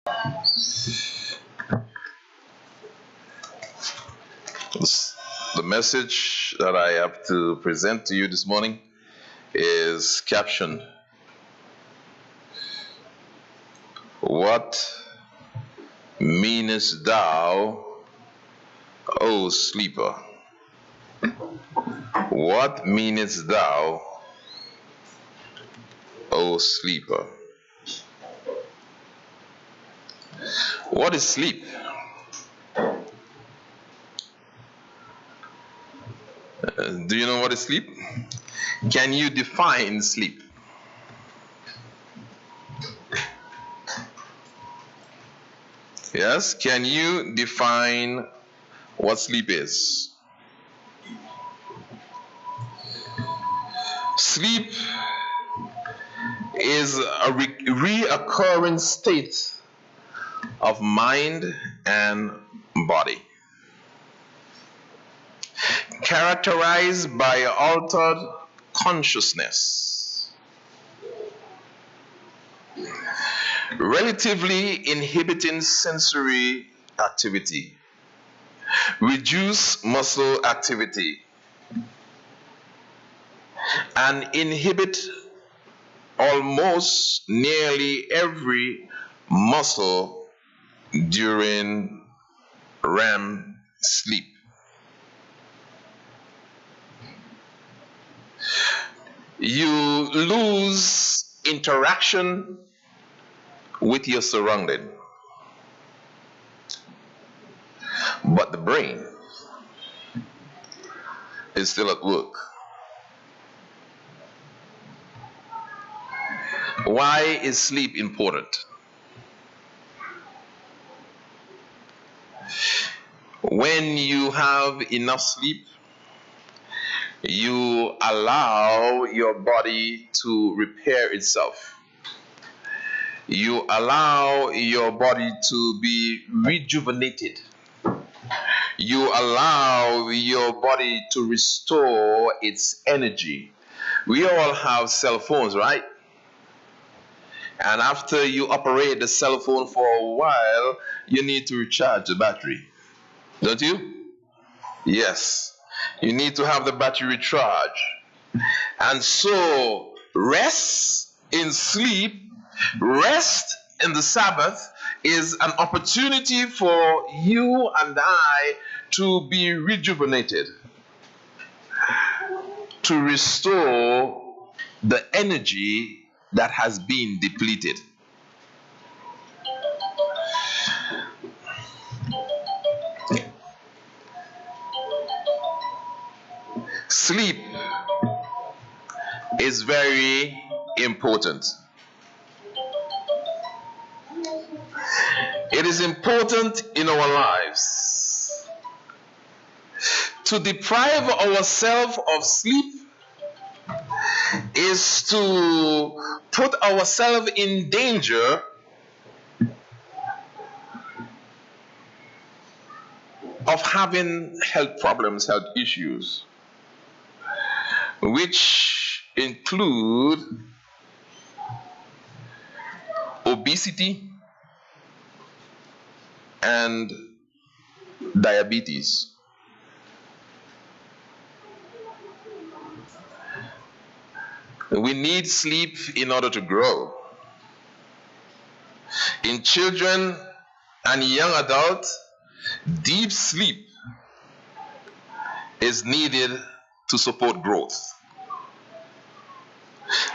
The message that I have to present to you this morning is captioned, "What meanest thou, O sleeper? What meanest thou, O sleeper?" What is sleep? Do you know what is sleep? Can you define sleep? Yes, can you define what sleep is? Sleep is a reoccurring state of mind and body, characterized by altered consciousness, relatively inhibiting sensory activity, reduce muscle activity, and inhibit almost nearly every muscle during REM sleep. You lose interaction with your surrounding, but the brain is still at work. Why is sleep important? When you have enough sleep, you allow your body to repair itself. You allow your body to be rejuvenated. You allow your body to restore its energy. We all have cell phones, right? And after you operate the cell phone for a while, you need to recharge the battery. Don't you? Yes. You need to have the battery recharged. And so, rest in sleep, rest in the Sabbath is an opportunity for you and I to be rejuvenated, to restore the energy that has been depleted. Sleep is very important. It is important in our lives. To deprive ourselves of sleep is to put ourselves in danger of having health problems, health issues, which include obesity and diabetes. We need sleep in order to grow. In children and young adults, deep sleep is needed to support growth.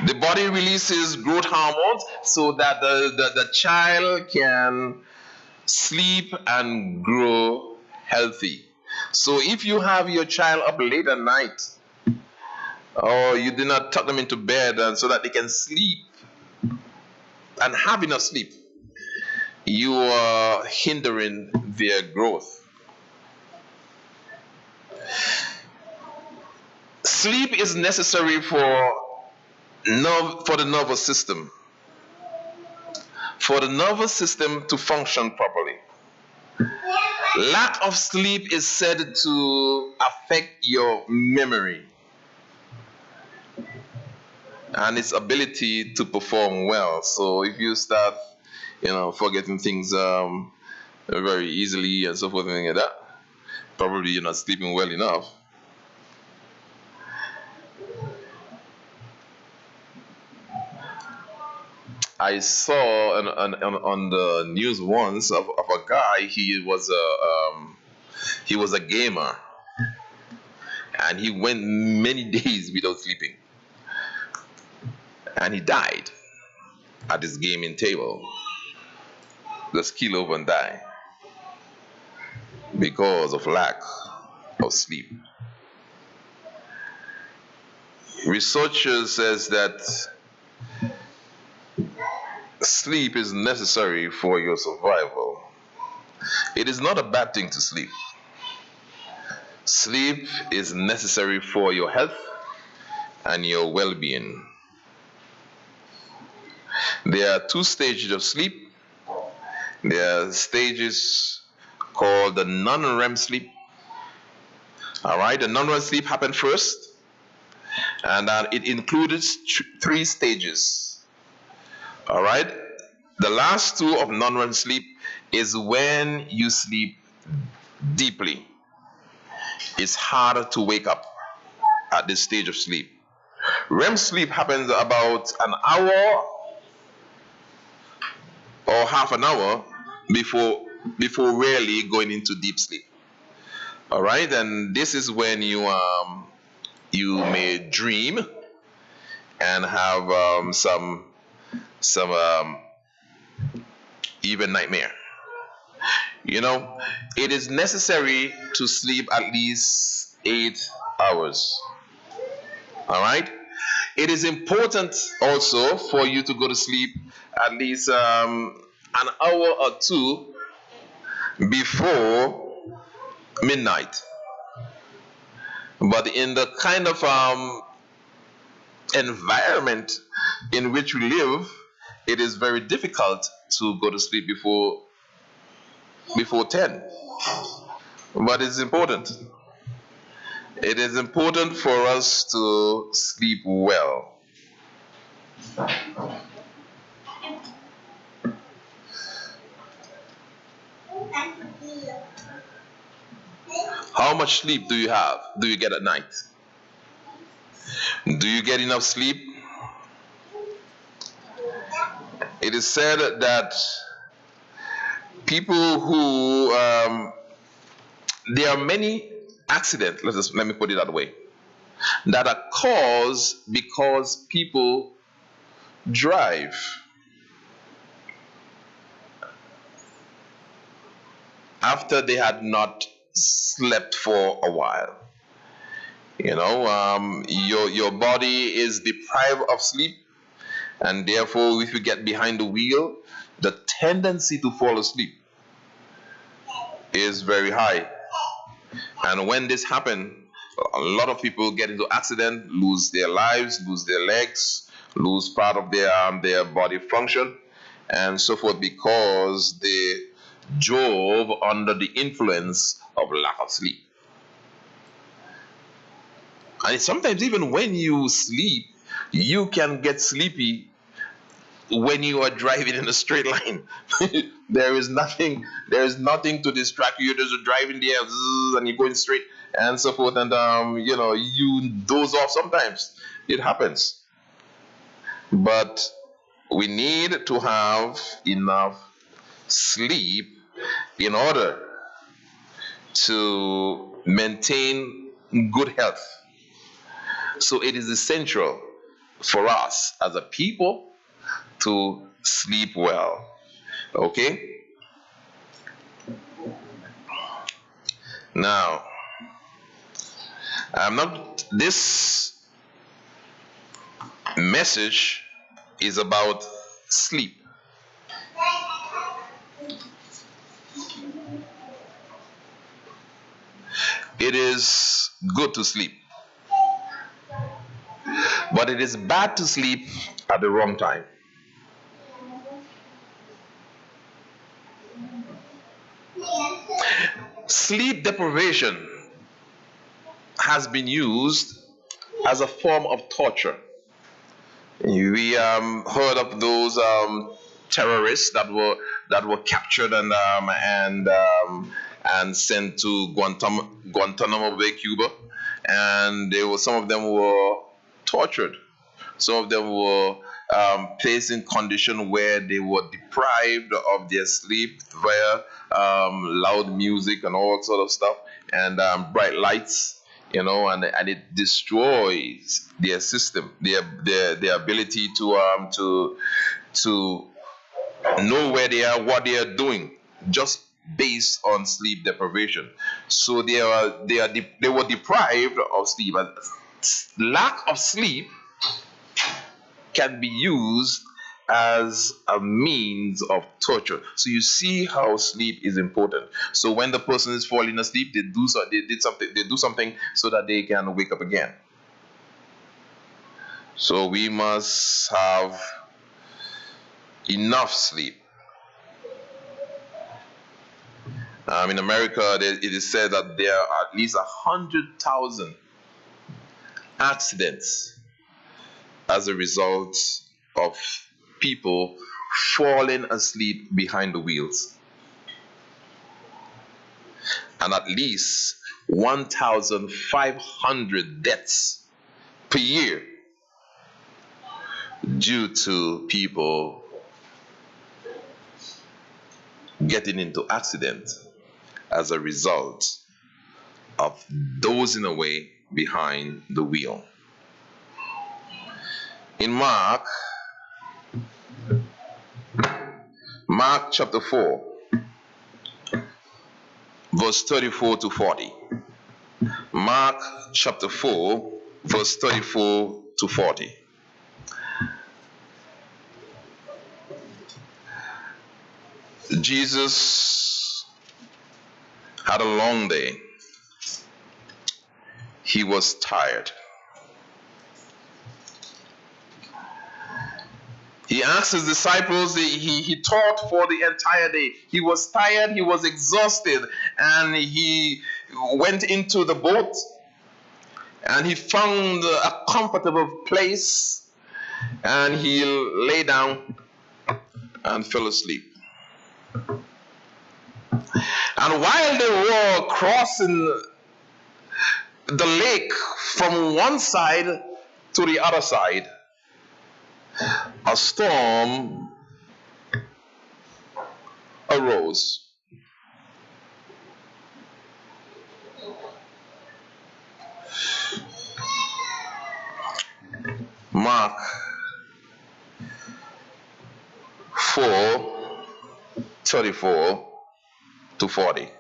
The body releases growth hormones so that the child can sleep and grow healthy. So if you have your child up late at night, or you did not tuck them into bed and so that they can sleep and have enough sleep, you are hindering their growth. Sleep is necessary for the nervous system, for the nervous system to function properly. Lack of sleep is said to affect your memory and its ability to perform well. So if you start forgetting things very easily and so forth and things like that. Probably you're not sleeping well enough. I saw on the news once of a guy. He was a gamer, and he went many days without sleeping, and he died at his gaming table. Just keel over and die because of lack of sleep. Researchers says that sleep is necessary for your survival. It is not a bad thing to sleep. Sleep is necessary for your health and your well-being. There are two stages of sleep. There are stages called the non-REM sleep. All right, the non-REM sleep happened first, and it included three stages. All right, the last two of non-REM sleep is when you sleep deeply. It's harder to wake up at this stage of sleep. REM sleep happens about an hour or half an hour before really going into deep sleep. All right, and this is when you may dream and have some even nightmare. It is necessary to sleep at least 8 hours. All right. It is important also for you to go to sleep at least an hour or two before midnight. But in the kind of environment in which we live, it is very difficult to go to sleep before 10. But it's important. It is important for us to sleep well. How much sleep do you have? Do you get at night? Do you get enough sleep? It is said that people who there are many accidents, let me put it that way, that are caused because people drive. After they had not slept for a while. Your body is deprived of sleep, and therefore if you get behind the wheel, the tendency to fall asleep is very high. And when this happens, a lot of people get into accident, lose their lives, lose their legs, lose part of their body function, and so forth, because they drove under the influence of lack of sleep. And sometimes even when you sleep, you can get sleepy when you are driving in a straight line. there is nothing to distract you. You're just driving there and you're going straight and so forth, and you doze off sometimes. It happens. But we need to have enough sleep in order to maintain good health. So it is essential for us as a people to sleep well. Okay? Now, this message is about sleep. It is good to sleep, but it is bad to sleep at the wrong time. Sleep deprivation has been used as a form of torture. We heard of those terrorists that were captured and sent to Guantanamo Bay, Cuba, and some of them were tortured. Some of them were placed in condition where they were deprived of their sleep via loud music and all sort of stuff, and bright lights, and it destroys their system, their ability to know where they are, what they are doing, just based on sleep deprivation. So they were deprived of sleep. And lack of sleep can be used as a means of torture. So you see how sleep is important. So when the person is falling asleep, they do something so that they can wake up again. So we must have enough sleep. In America, it is said that there are at least 100,000 accidents as a result of people falling asleep behind the wheels, and at least 1,500 deaths per year due to people getting into accidents as a result of dozing away behind the wheel. In Mark chapter 4, verse 34 to 40. Mark chapter 4, verse 34 to 40. Jesus had a long day. He was tired. He asked his disciples, he taught for the entire day. He was tired, he was exhausted, and he went into the boat and he found a comfortable place and he lay down and fell asleep. And while they were crossing the lake from one side to the other side, a storm arose. Mark 4:34 to 40.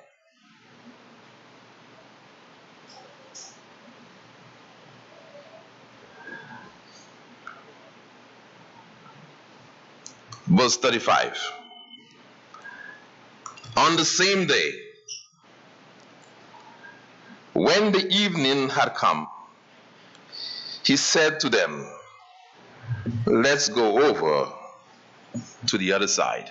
Verse 35. On the same day, when the evening had come, he said to them, "Let's go over to the other side."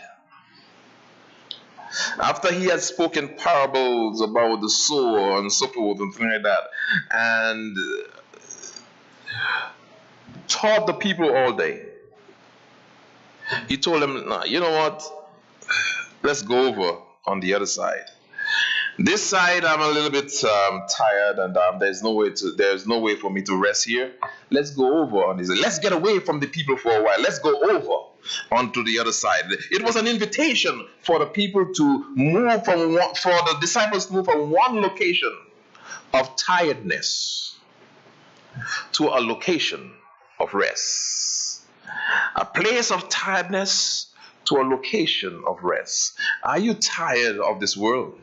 After he had spoken parables about the sower and so forth and things like that, and taught the people all day, he told them, "Nah, you know what? Let's go over on the other side. This side, I'm a little bit tired, and there's no way for me to rest here. Let's go over on this. Let's get away from the people for a while. Let's go over onto the other side." It was an invitation for the people to move for the disciples to move from one location of tiredness to a location of rest. A place of tiredness to a location of rest. Are you tired of this world?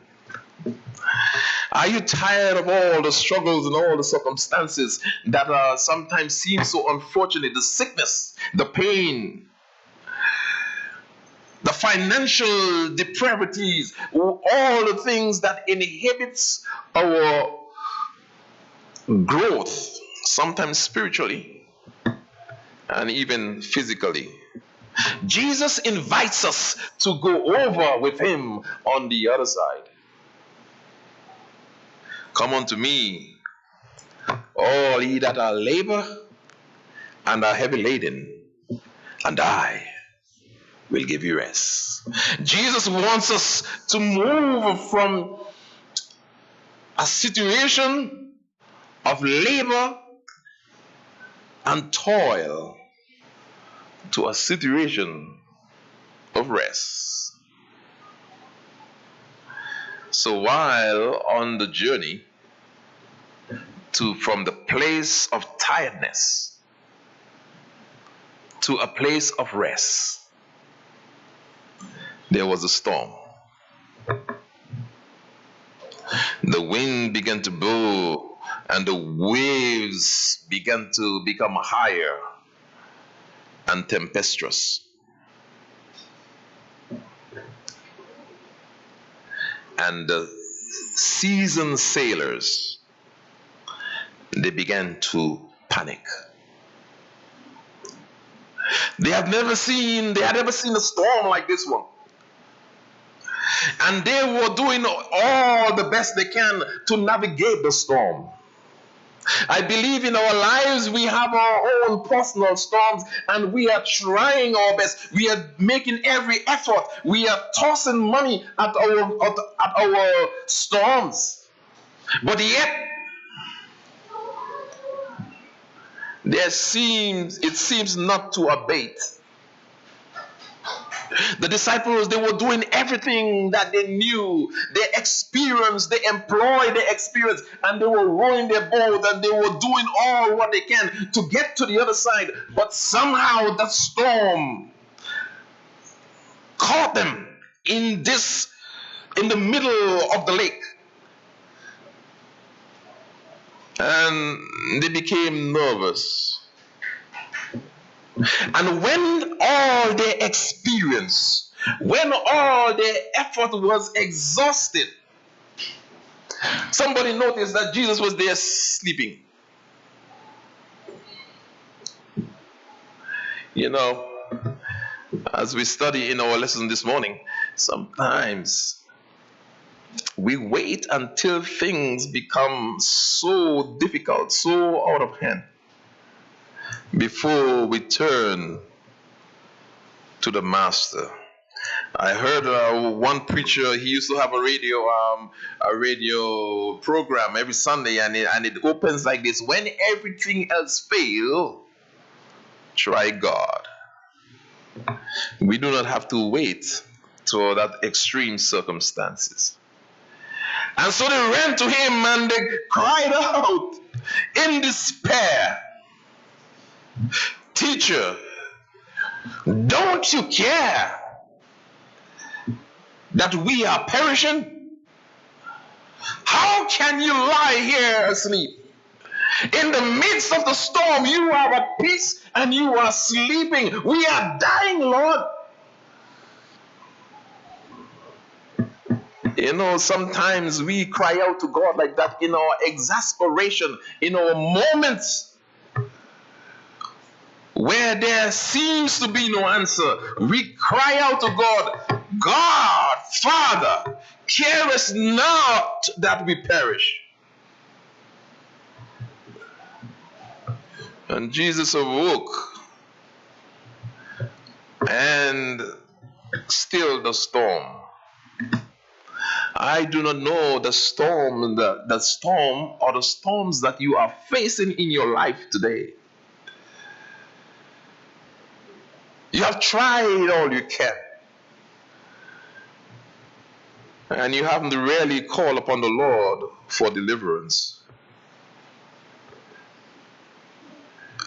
Are you tired of all the struggles and all the circumstances that sometimes seem so unfortunate? The sickness, the pain, the financial depravities, all the things that inhibits our growth, sometimes spiritually and even physically. Jesus invites us to go over with him on the other side. "Come unto me, all ye that are labor and are heavy laden, and I will give you rest. Jesus wants us to move from a situation of labor and toil to a situation of rest. So while on the journey from the place of tiredness to a place of rest, there was a storm. The wind began to blow and the waves began to become higher and tempestuous. And the seasoned sailors, they began to panic. They had never seen a storm like this one. And they were doing all the best they can to navigate the storm. I believe in our lives we have our own personal storms, and we are trying our best. We are making every effort. We are tossing money at our storms. But yet, it seems not to abate. The disciples, they were doing everything that they knew, they experienced, they employed their experience, and they were rowing their boat, and they were doing all what they can to get to the other side. But somehow the storm caught them in the middle of the lake. And they became nervous. And when all their experience, when all their effort was exhausted, somebody noticed that Jesus was there sleeping. You know, as we study in our lesson this morning, sometimes we wait until things become so difficult, so out of hand, before we turn to the Master. I heard one preacher, he used to have a radio program every Sunday, and it opens like this: when everything else fails, try God. We do not have to wait to that extreme circumstances. And so they ran to him and they cried out in despair, "Teacher, don't you care that we are perishing? How can you lie here asleep? In the midst of the storm, you are at peace and you are sleeping. We are dying, Lord." You know, sometimes we cry out to God like that in our exasperation, in our moments where there seems to be no answer. We cry out to God, "God, Father, carest not that we perish." And Jesus awoke and stilled the storm. I do not know the storm, the storm or the storms that you are facing in your life today. You have tried all you can, and you haven't really called upon the Lord for deliverance.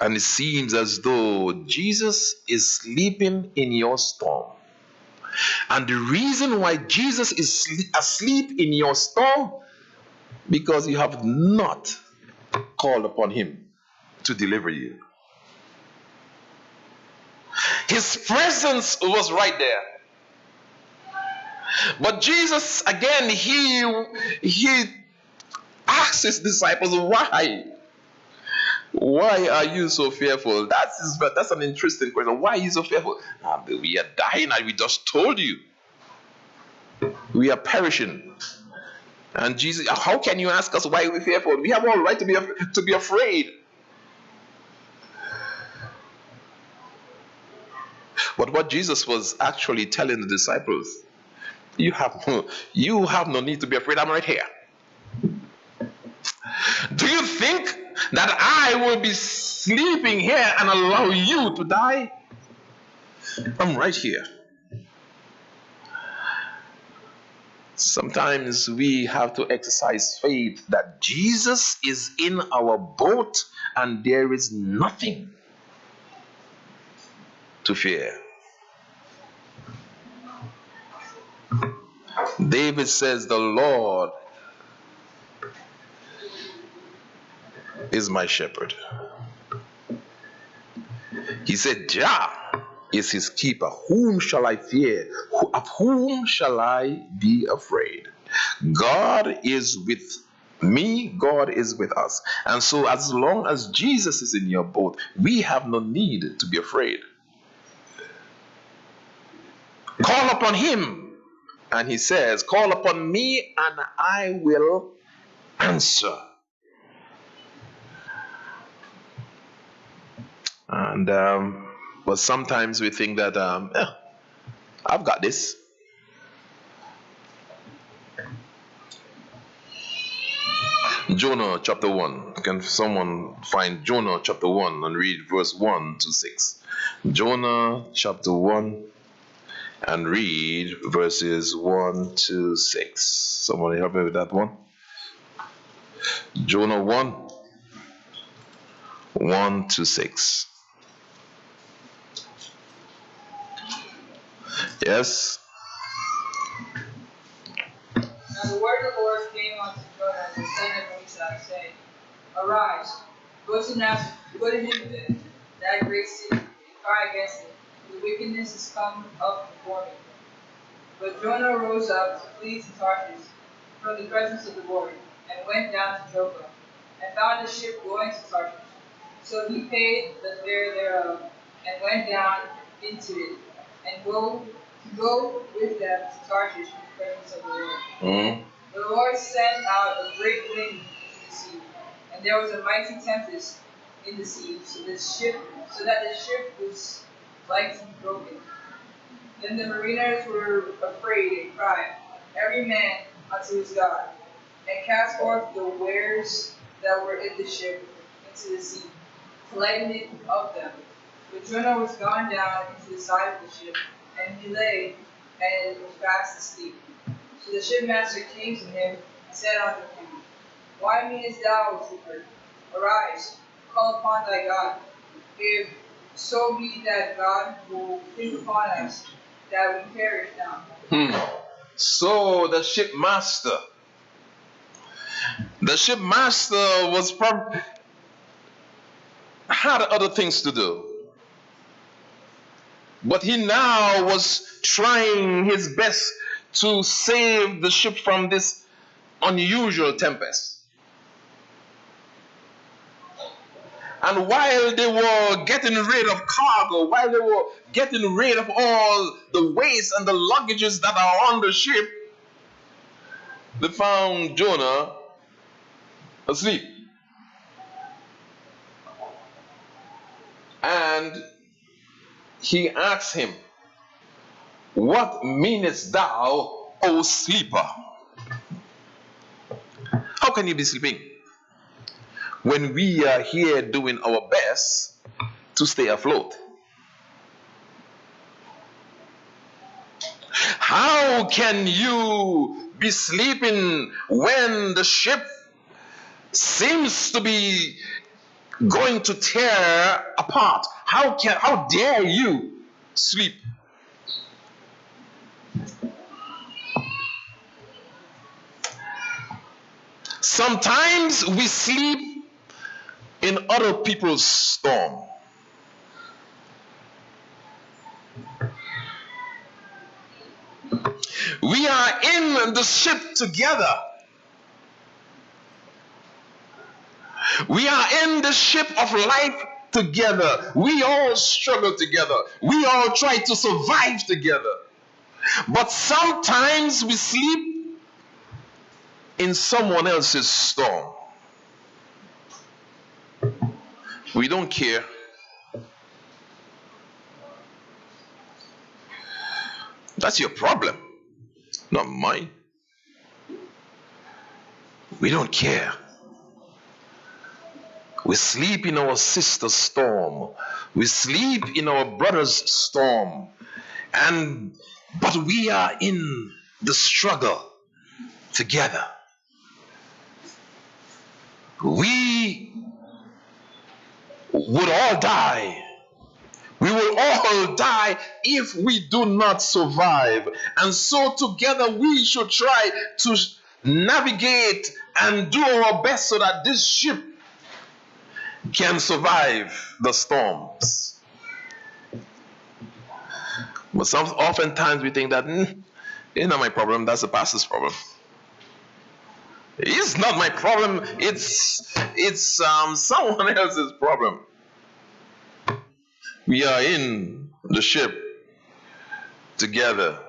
And it seems as though Jesus is sleeping in your storm. And the reason why Jesus is asleep in your storm, because you have not called upon him to deliver you. His presence was right there. But Jesus, again, he asked his disciples, why? Why are you so fearful? That's an interesting question. Why are you so fearful? We are dying, and we just told you. We are perishing. And Jesus, how can you ask us why we're fearful? We have all right to be afraid. But what Jesus was actually telling the disciples, you have no need to be afraid. I'm right here. Do you think that I will be sleeping here and allow you to die? I'm right here. Sometimes we have to exercise faith that Jesus is in our boat and there is nothing to fear. David says, the Lord is my shepherd. He said, Jah is his keeper. Whom shall I fear? Of whom shall I be afraid? God is with me. God is with us. And so as long as Jesus is in your boat, we have no need to be afraid. Call upon him. And he says, call upon me and I will answer. And but sometimes we think that I've got this. Jonah chapter 1. Can someone find Jonah chapter 1 and read verse 1 to 6? Jonah chapter 1 and read verses 1 to 6. Someone help me with that one? Jonah 1, 1 to 6. Yes? Now the word of the Lord came unto Jonah the son of Amittai, saying, Arise, go to Nineveh, that great city, and cry against it, for the wickedness is come up before me. But Jonah rose up to flee to Tarshish from the presence of the Lord, and went down to Joppa, and found a ship going to Tarshish. So he paid the fare thereof, and went down into it, and go with them to Tarshish from the presence of the Lord. Mm. The Lord sent out a great wind into the sea, and there was a mighty tempest in the sea, so that the ship was like to be broken. Then the mariners were afraid and cried, every man unto his God, and cast forth the wares that were in the ship into the sea, to lighten it of them. But Jonah was gone down into the side of the ship, and he lay and was fast asleep. So the shipmaster came to him and said unto him, Why meanest thou, sleeper? Arise, call upon thy God, if so be that God will think upon us, that we perish now. So the shipmaster was had other things to do. But he now was trying his best to save the ship from this unusual tempest. And while they were getting rid of cargo, while they were getting rid of all the waste and the luggages that are on the ship, they found Jonah asleep. And he asked him, What meanest thou, O sleeper? How can you be sleeping when we are here doing our best to stay afloat? How can you be sleeping when the ship seems to be going to tear apart? How dare you sleep? Sometimes we sleep in other people's storm. We are in the ship together. We are in the ship of life together. We all struggle together. We all try to survive together. But sometimes we sleep in someone else's storm. We don't care. That's your problem, not mine. We don't care. We sleep in our sister's storm. We sleep in our brother's storm. But we are in the struggle together. We would all die. We will all die if we do not survive. And so together we should try to navigate and do our best so that this ship can survive the storms. But oftentimes we think that it's not my problem, that's the pastor's problem. It's not my problem, it's someone else's problem. We are in the ship together.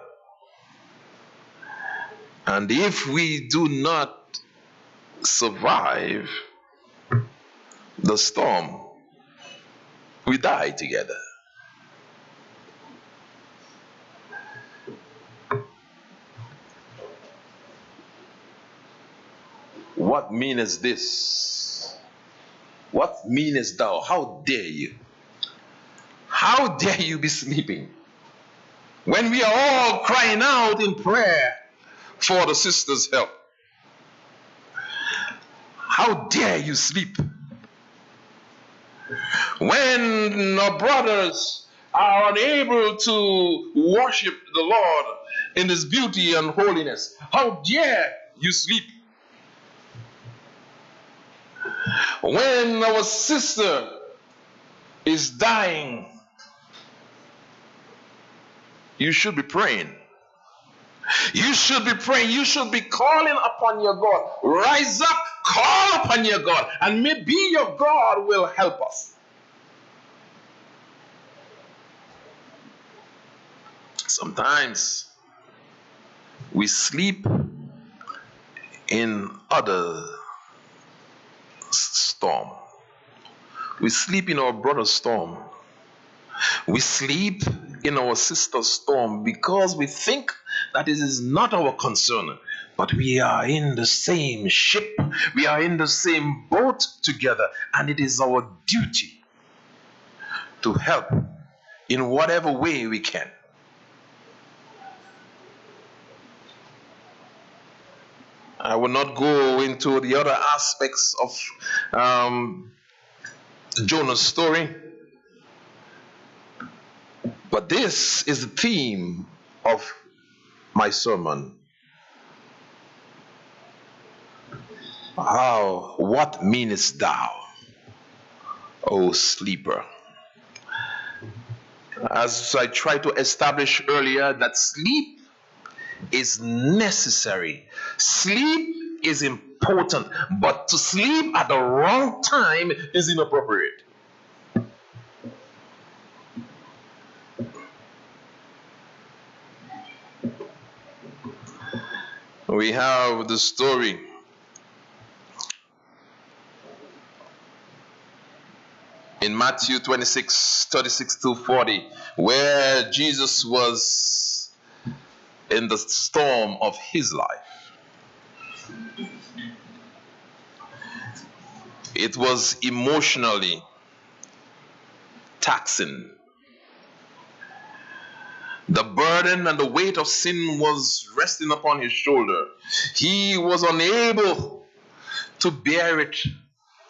And if we do not survive the storm, we die together. What meanest this? What meanest thou? How dare you? How dare you be sleeping when we are all crying out in prayer for the sister's help? How dare you sleep when our brothers are unable to worship the Lord in His beauty and holiness? How dare you sleep when our sister is dying? You should be praying. You should be praying. You should be calling upon your God. Rise up, call upon your God, and maybe your God will help us. Sometimes we sleep in other storm. We sleep in our brother's storm. We sleep in our sister's storm because we think that it is not our concern. But we are in the same ship. We are in the same boat together. And it is our duty to help in whatever way we can. I will not go into the other aspects of Jonah's story. But this is the theme of my sermon. What meanest thou, O sleeper? As I tried to establish earlier, that sleep is necessary. Sleep is important, but to sleep at the wrong time is inappropriate. We have the story in Matthew 26, 36 to 40, where Jesus was in the storm of his life. It was emotionally taxing. The burden and the weight of sin was resting upon his shoulder. He was unable to bear it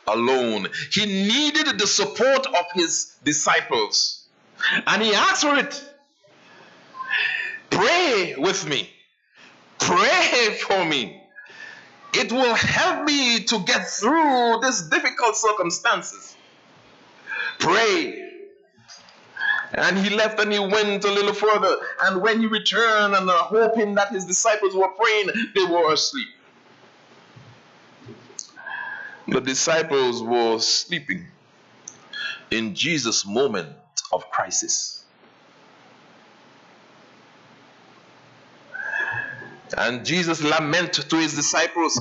alone. He needed the support of his disciples. And he asked for it. Pray with me. Pray for me. It will help me to get through these difficult circumstances. Pray. And he left and he went a little further. And when he returned and hoping that his disciples were praying, they were asleep. The disciples were sleeping in Jesus' moment of crisis. And Jesus lamented to his disciples,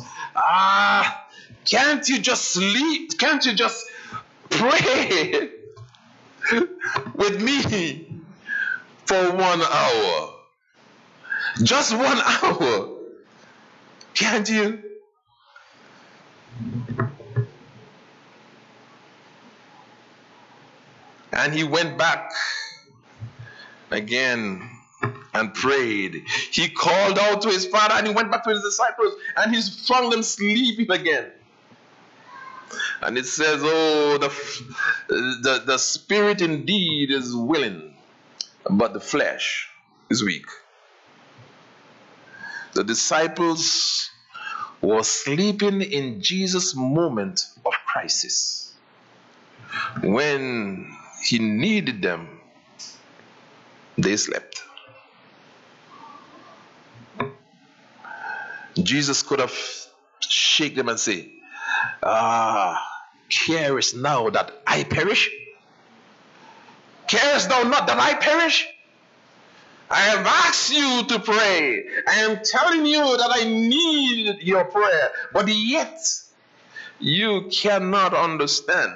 can't you just sleep? Can't you just pray with me for 1 hour? Just 1 hour. Can't you? And he went back again and prayed. He called out to his father, and he went back to his disciples, and he found them sleeping again. And it says, oh, the spirit indeed is willing, but the flesh is weak. The disciples were sleeping in Jesus' moment of crisis. When he needed them, they slept. Jesus could have shaken them and say, carest now that I perish? Carest thou not that I perish? I have asked you to pray. I am telling you that I need your prayer, but yet you cannot understand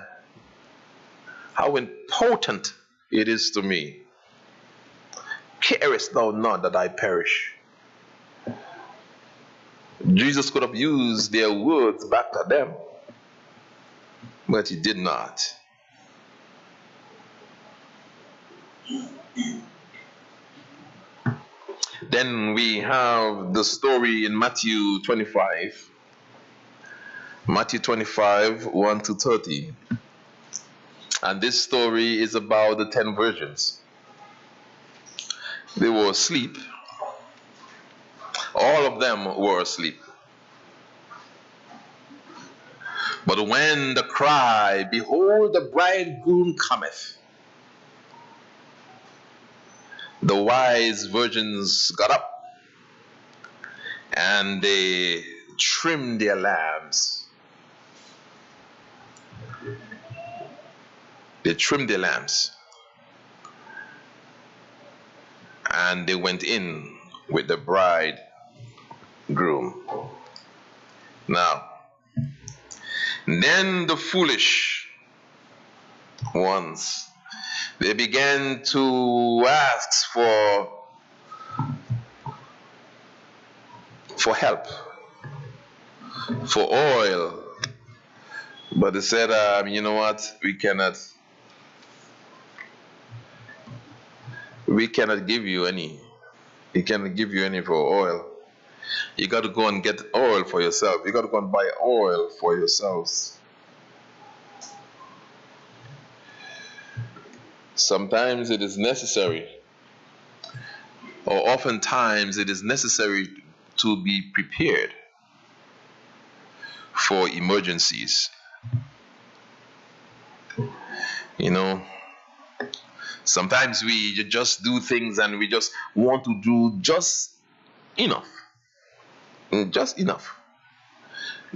how important it is to me. Carest thou not that I perish? Jesus could have used their words back to them, but he did not. Then we have the story in Matthew 25. Matthew 25, 1 to 30. And this story is about the 10 virgins. They were asleep. All of them were asleep. But when the cry, behold, the bridegroom cometh, the wise virgins got up and they trimmed their lamps. They trimmed their lamps and they went in with the bridegroom. Now, then the foolish ones, they began to ask for help, for oil. But they said, you know what, we cannot give you any. We cannot give you any for oil. You got to go and get oil for yourself. You got to go and buy oil for yourselves. Sometimes it is necessary, or oftentimes it is necessary to be prepared for emergencies. You know, sometimes we just do things and we just want to do just enough. Just enough.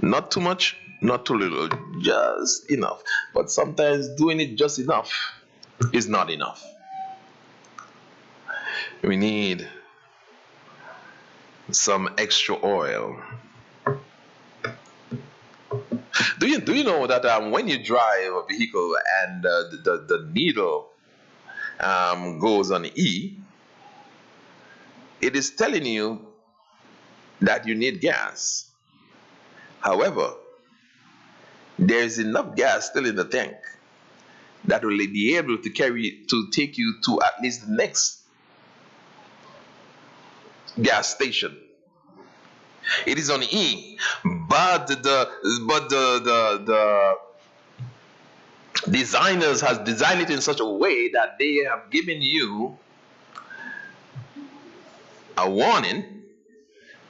Not too much, not too little, just enough. But sometimes doing it just enough is not enough. We need some extra oil. Do you know that when you drive a vehicle and the needle goes on E, it is telling you that you need gas. However, there is enough gas still in the tank that will be able to take you to at least the next gas station. It is on E, but the designers has designed it in such a way that they have given you a warning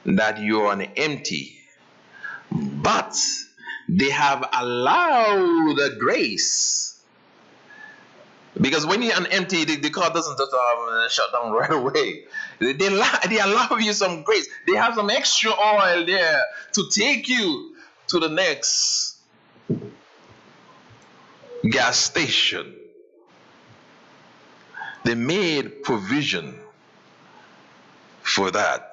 that you're on empty, but they have allowed a grace, because when you're on empty, the car doesn't just shut down right away. They allow you some grace. They have some extra oil there to take you to the next gas station. They made provision for that.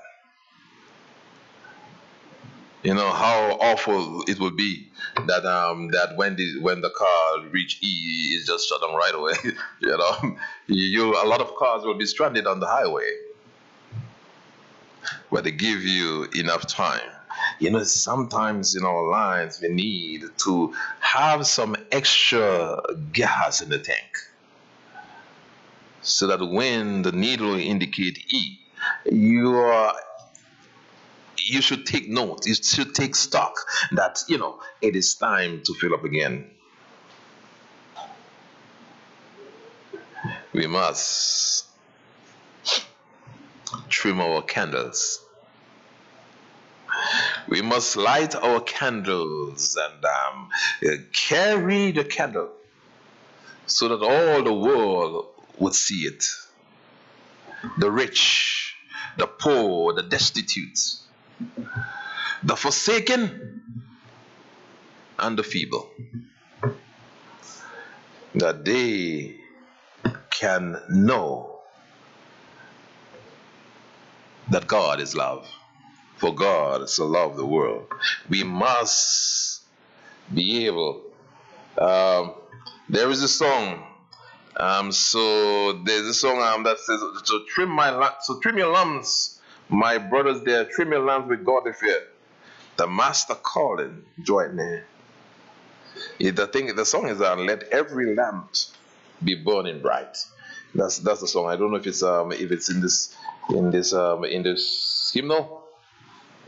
You know how awful it would be that when the car reach E, it's just shut down right away. You know, a lot of cars will be stranded on the highway. but they give you enough time. You know, sometimes in our lives we need to have some extra gas in the tank, so that when the needle indicate E, you should take note, you should take stock that, it is time to fill up again. We must trim our candles. We must light our candles and carry the candle so that all the world would see it. The rich, the poor, the destitute, the forsaken, and the feeble, that they can know that God is love. For God so loved the world. We must be able. There is a song. So there's a song that says, "So trim your lamps, my brothers there. Trim your lamps with godly fear. The Master calling, join me." The song is "Let every lamp be burning bright." That's the song. I don't know if it's in this hymnal.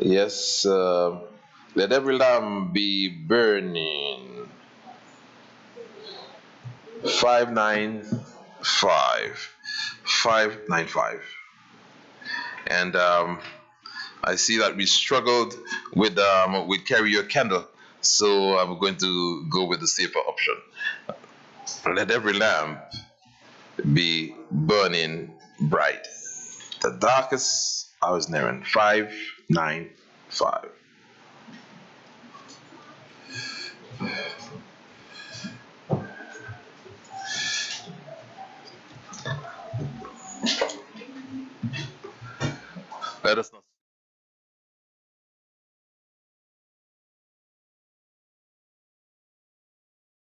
Yes, let every lamp be burning. 595. And I see that we struggled with carry your candle, so I'm going to go with the safer option. Let every lamp be burning bright. The darkest hours nearing. 595.